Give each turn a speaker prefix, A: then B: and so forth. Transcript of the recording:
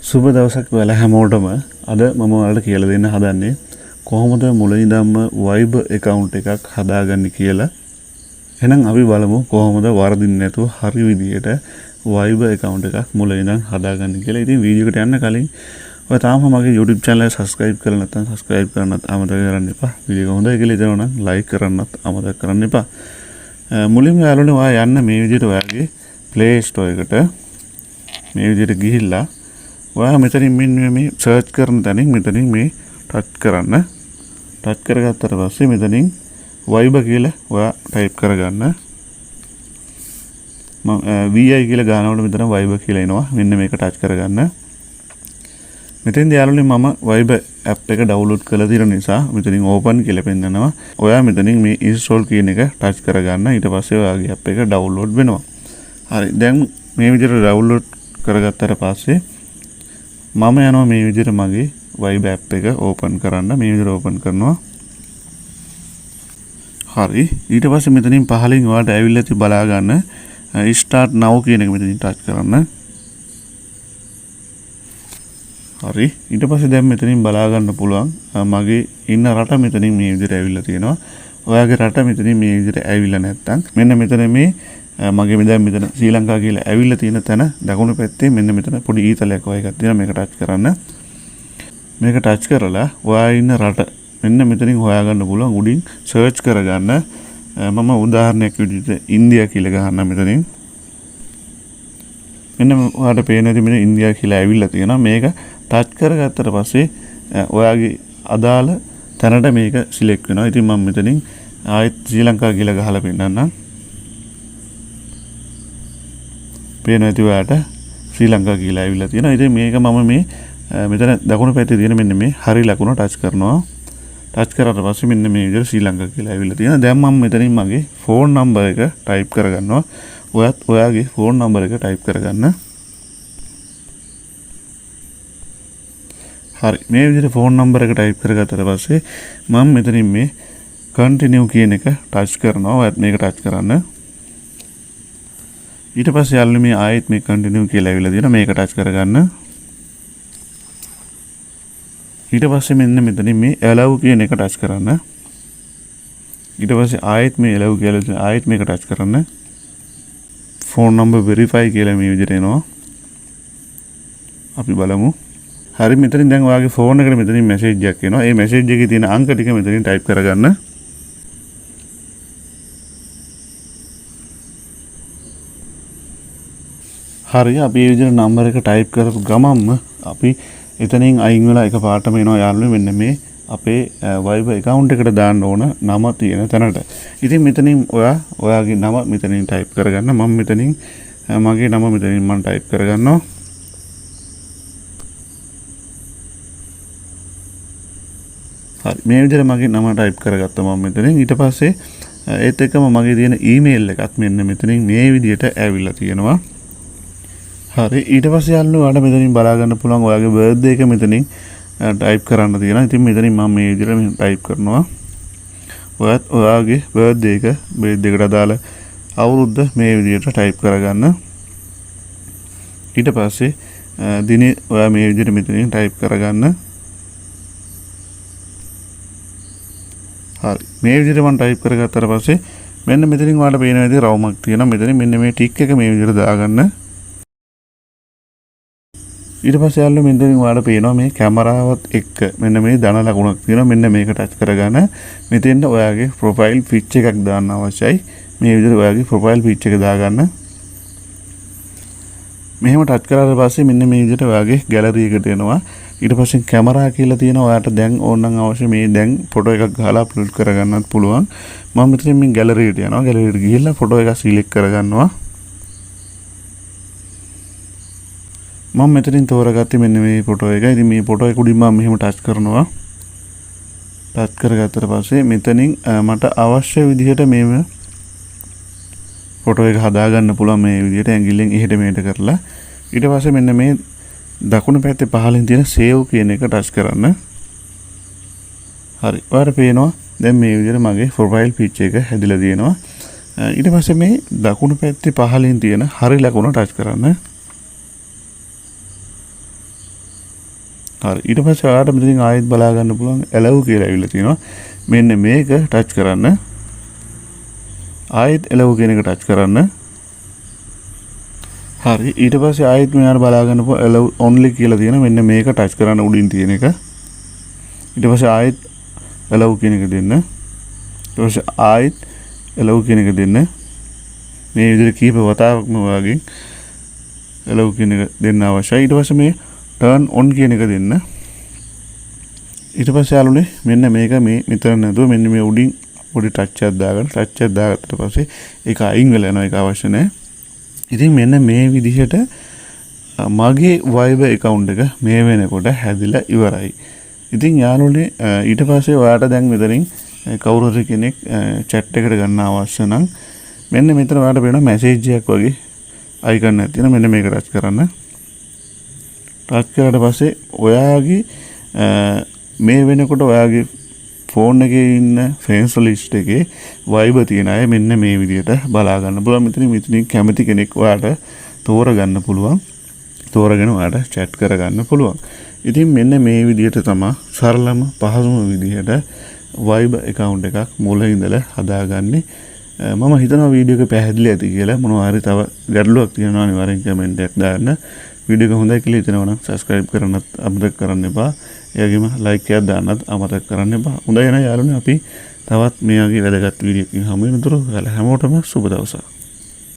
A: සුබ දවසක් ඔයාලා හැමෝටම. අද මම ඔයාලට කියලා දෙන්න හදන්නේ කොහොමද මුලින් ඉඳන්ම Viber account එකක් හදාගන්නේ කියලා. එහෙනම් අපි බලමු කොහොමද වරදින්නේ නැතුව හරි විදියට Viber account එකක් මුලින් ඉඳන් හදාගන්නේ කියලා. ඉතින් වීඩියෝ එකට යන්න කලින් ඔයා තාම මගේ YouTube channel එක subscribe කරලා නැත්නම් subscribe කරන්නත් අමතක කරන්න එපා. වීඩියෝ හොඳයි කියලා හිතනවා නම් like කරන්නත් අමතක කරන්න එපා. මුලින්ම යාළුවනේ ඔයා යන්න මේ විදියට ඔයාගේ Play Store එකට මේ විදියට ගිහිල්ලා ඔයා මෙතනින් මේ සර්ච් කරන තැනින් මෙතනින් මේ ටච් කරන්න. ටච් කරගත්තට පස්සේ මෙතනින් Viber කියලා ඔයා ටයිප් කරගන්න. VI කියලා ගන්නකොට මෙතන Viber කියලා එනවා. මෙන්න මේක ටච් කරගන්න. මෙතෙන්දී යාළුවනේ මම Viber app එක download කරලා තියෙන නිසා මෙතනින් open කියලා පෙන්නනවා. ඔයා මෙතනින් මේ install කියන එක ටච් කරගන්න. ඊට පස්සේ ඔයාගේ app එක download වෙනවා. හරි. දැන් මේ විදිහට download කරගත්තට පස්සේ මම යනවා මේ විදිහට මගේ Viber app එක open කරන්න. මේ විදිහට open කරනවා. හරි. ඊට පස්සේ මෙතනින් පහලින් ඔයාලට ඇවිල්ලා ති බලා ගන්න start now කියන එක මෙතනින් ටච් කරන්න. හරි. ඊට පස්සේ දැන් මෙතනින් බලා ගන්න පුළුවන් මගේ ඉන්න රට මෙතනින් මේ විදිහට ඇවිල්ලා තියෙනවා. ඔයාගේ රට මෙතනින් මේ විදිහට ඇවිල්ලා නැත්තම් මෙන්න මෙතන මේ මගේ දැන් මෙතන ශ්‍රී ලංකා කියලා ඇවිල්ලා තියෙන තැන දකුණු පැත්තේ මෙන්න මෙතන පොඩි ඊතලයක් වගේ එකක් තියෙනවා. මේක ටච් කරන්න. මේක ටච් කරලා ඔයා ඉන්න රට මෙන්න මෙතනින් හොයාගන්න පුළුවන්. උඩින් සර්ච් කරගන්න. මම උදාහරණයක් විදිහට ඉන්දියා කියලා ගහන්න මෙතනින්. මෙන්න ඔයාලට පේන විදිහට මෙන්න ඉන්දියා කියලා ඇවිල්ලා තියෙනවා. මේක ටච් කරගත්තට පස්සේ ඔයාගේ අදාළ තැනට මේක සිලෙක්ට් වෙනවා. ඉතින් මම මෙතනින් ආයෙත් ශ්‍රී ලංකා කියලා ගහලා පෙන්නන්නම්. පේන ඇති ඔයාලට ශ්‍රී ලංකා කියලා ඇවිල්ලා තියෙනවා. ඉතින් මේක මම මේ මෙතන දකුණු පැත්තේ තියෙන මෙන්න මේ හරි ලකුණ ටච් කරනවා. ටච් කරාට පස්සේ මෙන්න මේ විදිහට ශ්‍රී ලංකා කියලා ඇවිල්ලා තියෙනවා. දැන් මම මෙතනින් මගේ ෆෝන් නම්බර් එක ටයිප් කරගන්නවා. ඔයත් ඔයාගේ ෆෝන් නම්බර් එක ටයිප් කරගන්න. හරි. මේ විදිහට ෆෝන් නම්බර් එක ටයිප් කරගත්තට පස්සේ මම මෙතනින් මේ continue කියන එක ටච් කරනවා. ඔයත් මේක ටච් කරන්න. ඊට පස්සේ යාළුවනේ මේ ආයෙත් මේ continue කියලා ඇවිල්ලා තියෙනවා. මේක ටච් කරගන්න. ඊට පස්සේ මෙන්න මෙතනින් මේ allow කියන එක ටච් කරන්න. ඊට පස්සේ ආයෙත් මේ allow කියලා තියෙනවා. ආයෙත් මේක ටච් කරන්න. phone number verify කියලා මේ විදිහට එනවා. අපි බලමු. හරි. මෙතනින් දැන් ඔයාගේ ෆෝන් එකට මෙතනින් මැසේජ් එකක් එනවා. ඒ මැසේජ් එකේ තියෙන අංක ටික මෙතනින් ටයිප් කරගන්න. හරි. අපි මේ විදිහට නම්බර් එක ටයිප් කරපු ගමන්ම අපි එතනින් අයින් වෙලා එකපාරටම එනවා යාළුවනේ මෙන්න මේ අපේ Viber account එකට දාන්න ඕන නම තියෙන තැනට. ඉතින් මෙතනින් ඔයාගේ නම මෙතනින් ටයිප් කරගන්න. මම මෙතනින් මගේ නම මෙතනින් මම ටයිප් කරගන්නවා. හරි. මේ විදිහට මගේ නම ටයිප් කරගත්තා මම මෙතනින්. ඊට පස්සේ ඒත් එක්කම මගේ තියෙන ඊමේල් එකත් මෙන්න මෙතනින් මේ විදිහට ඇවිල්ලා තියෙනවා. හරි. ඊට පස්සේ යාළුවෝ ඔයාලට මෙතනින් බලා ගන්න පුළුවන් ඔයාගේ බර්ත්ඩේ එක මෙතනින් ටයිප් කරන්න තියෙනවා. ඉතින් මෙතනින් මම මේ විදිහට ටයිප් කරනවා. ඔයත් ඔයාගේ බර්ත්ඩේ එකට අදාළ අවුරුද්ද මේ විදිහට ටයිප් කරගන්න. ඊට පස්සේ දිනේ ඔයා මේ විදිහට මෙතනින් ටයිප් කරගන්න. හරි. මේ විදිහට මම ටයිප් කරගත්තාට පස්සේ මෙන්න මෙතනින් ඔයාලට පේන විදිහට රවුමක් තියෙනවා. මෙතනින් මෙන්න මේ ටික් එක මේ විදිහට දාගන්න. ඊට පස්සේ යාළුවෝ මෙතනින් ඔයාලට පේනවා මේ කැමරාවත් එක්ක මෙන්න මේ ධන ලකුණක් තියෙනවා. මෙන්න මේක ටච් කරගන්න. මෙතෙන්ට ඔයාගේ ප්‍රොෆයිල් පිච් එකක් දාන්න අවශ්‍යයි. මේ විදිහට ඔයාගේ ප්‍රොෆයිල් පිච් එක දාගන්න. මෙහෙම ටච් කරාට පස්සේ මෙන්න මේ විදිහට ඔයාගේ ගැලරි එකට එනවා. ඊට පස්සේ කැමරා කියලා තියෙනවා. ඔයාලට දැන් ඕනනම් අවශ්‍ය මේ දැන් ෆොටෝ එකක් ගහලා අප්ලෝඩ් කරගන්නත් පුළුවන්. මම මෙතනින් මේ ගැලරියට යනවා. ගැලරියට ගිහිල්ලා ෆොටෝ එකක් සිලෙක්ට් කරගන්නවා. මම මෙතනින් තෝරගත්තේ මෙන්න මේ ෆොටෝ එක. ඉතින් මේ ෆොටෝ එක උඩින් මම මෙහෙම ටච් කරනවා. ටච් කරගත්තට පස්සේ මෙතනින් මට අවශ්‍ය විදිහට මේ ෆොටෝ එක හදාගන්න පුළුවන් මේ විදිහට ඇඟිල්ලෙන් එහෙට මෙහෙට කරලා. ඊට පස්සේ මෙන්න මේ දකුණු පැත්තේ පහළින් තියෙන save කියන එක ටච් කරන්න. හරි. ඔයාලට පේනවා දැන් මේ විදිහට මගේ ප්‍රොෆයිල් පිච් එක හැදිලා තියෙනවා. ඊට පස්සේ මේ දකුණු පැත්තේ පහළින් තියෙන හරි ලකුණ ටච් කරන්න. හරි. ඊට පස්සේ ඔයාලට මෙතනින් ආයෙත් බලා ගන්න පුළුවන් allow කියලා ඇවිල්ලා තියෙනවා. මෙන්න මේක ටච් කරන්න. ආයෙත් allow කියන එක ටච් කරන්න. හරි. ඊට පස්සේ ආයෙත් මෙයාට බලා ගන්න පුළුවන් allow only කියලා තියෙන මෙන්න මේක ටච් කරන්න උඩින් තියෙන එක. ඊට පස්සේ ආයෙත් allow කියන එක දෙන්න. ඊට පස්සේ ආයෙත් allow කියන එක දෙන්න. මේ විදිහට කීප වතාවක්ම ඔයාගෙන් allow කියන එක දෙන්න අවශ්‍යයි. ඊට පස්සේ මේ turn on කියන එක දෙන්න. ඊට පස්සේ යාළුවනේ මෙන්න මේක මේ මෙතන නේද මෙන්න මේ උඩින් පොඩි ටච් එකක් දාගන්න. ටච් එකක් දාගත්තට පස්සේ ඒක අයින් වෙලා යනවා. ඒක අවශ්‍ය නැහැ. ඉතින් මෙන්න මේ විදිහට මගේ Viber account එක මේ වෙනකොට හැදිලා ඉවරයි. ඉතින් යාළුවනේ ඊට පස්සේ ඔයාට දැන් මෙතනින් කවුරු හරි කෙනෙක් chat එකට ගන්න අවශ්‍ය නම් මෙන්න මෙතන ඔයාලට වෙන මැසේජ් එකක් වගේ අයිකන් එකක් තියෙනවා. මෙන්න මේක ටච් කරන්න. ටච් කරාට පස්සේ ඔයාගේ මේ වෙනකොට ඔයාගේ ෆෝන් එකේ ඉන්න ෆ්‍රෙන්ඩ්ස් ලිස්ට් එකේ Viber තියෙන අය මෙන්න මේ විදිහට බලා ගන්න පුළුවන්. මෙතනින් කැමති කෙනෙක් ඔයාට තෝරගන්න පුළුවන්. තෝරගෙන ඔයාට chat කරගන්න පුළුවන්. ඉතින් මෙන්න මේ විදිහට තමයි සරලම පහසුම විදිහට Viber account එකක් මුල ඉඳලා හදාගන්නේ. මම හිතනවා වීඩියෝ එක පැහැදිලි ඇති කියලා. මොනවා හරි තව ගැටලුවක් තියෙනවා අනිවාර්යෙන් කමෙන්ට් එකක් දාන්න. වීඩියෝ එක හොඳයි කියලා හිතනවා නම් subscribe කරන්නත් අමතක කරන්න එපා. ඒ වගේම like එකක් දාන්නත් අමතක කරන්න එපා. හොඳයි එහෙනම් යාළුවනේ අපි තවත් මේ වගේ වැදගත් වීඩියෝ එකකින් හමු වෙනතුරු හැමෝටම සුබ දවසක්.